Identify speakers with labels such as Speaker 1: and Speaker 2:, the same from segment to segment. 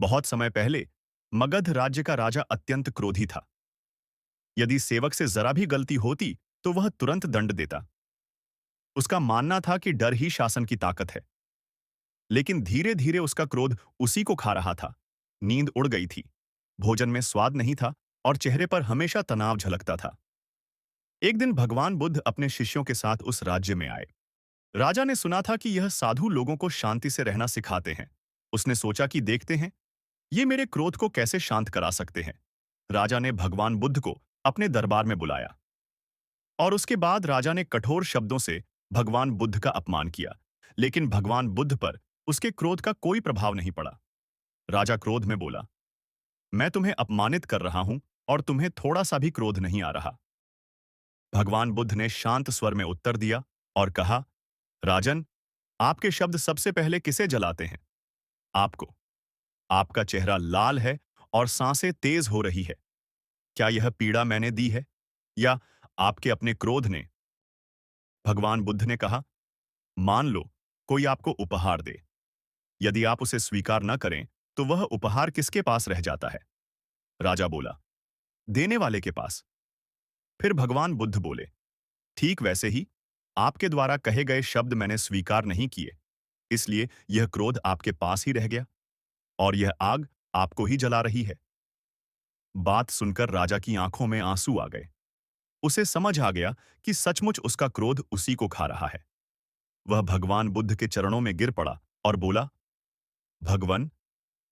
Speaker 1: बहुत समय पहले मगध राज्य का राजा अत्यंत क्रोधी था। यदि सेवक से जरा भी गलती होती तो वह तुरंत दंड देता। उसका मानना था कि डर ही शासन की ताकत है। लेकिन धीरे धीरे उसका क्रोध उसी को खा रहा था। नींद उड़ गई थी, भोजन में स्वाद नहीं था और चेहरे पर हमेशा तनाव झलकता था। एक दिन भगवान बुद्ध अपने शिष्यों के साथ उस राज्य में आए। राजा ने सुना था कि यह साधु लोगों को शांति से रहना सिखाते हैं। उसने सोचा कि देखते हैं ये मेरे क्रोध को कैसे शांत करा सकते हैं। राजा ने भगवान बुद्ध को अपने दरबार में बुलाया और उसके बाद राजा ने कठोर शब्दों से भगवान बुद्ध का अपमान किया। लेकिन भगवान बुद्ध पर उसके क्रोध का कोई प्रभाव नहीं पड़ा। राजा क्रोध में बोला, मैं तुम्हें अपमानित कर रहा हूं और तुम्हें थोड़ा सा भी क्रोध नहीं आ रहा। भगवान बुद्ध ने शांत स्वर में उत्तर दिया और कहा, राजन, आपके शब्द सबसे पहले किसे जलाते हैं? आपको। आपका चेहरा लाल है और सांसें तेज हो रही है। क्या यह पीड़ा मैंने दी है या आपके अपने क्रोध ने? भगवान बुद्ध ने कहा, मान लो कोई आपको उपहार दे। यदि आप उसे स्वीकार न करें तो वह उपहार किसके पास रह जाता है? राजा बोला, देने वाले के पास। फिर भगवान बुद्ध बोले, ठीक वैसे ही आपके द्वारा कहे गए शब्द मैंने स्वीकार नहीं किए, इसलिए यह क्रोध आपके पास ही रह गया और यह आग आपको ही जला रही है। बात सुनकर राजा की आंखों में आंसू आ गए। उसे समझ आ गया कि सचमुच उसका क्रोध उसी को खा रहा है। वह भगवान बुद्ध के चरणों में गिर पड़ा और बोला, भगवन,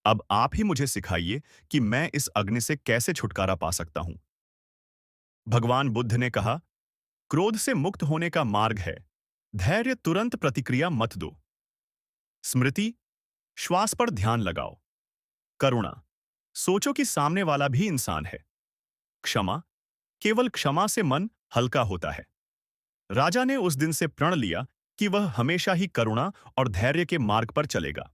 Speaker 1: अब आप ही मुझे सिखाइए कि मैं इस अग्नि से कैसे छुटकारा पा सकता हूं। भगवान बुद्ध ने कहा, क्रोध से मुक्त होने का मार्ग है धैर्य, तुरंत प्रतिक्रिया मत दो। स्मृति, श्वास पर ध्यान लगाओ। करुणा, सोचो कि सामने वाला भी इंसान है। क्षमा, केवल क्षमा से मन हल्का होता है। राजा ने उस दिन से प्रण लिया कि वह हमेशा ही करुणा और धैर्य के मार्ग पर चलेगा।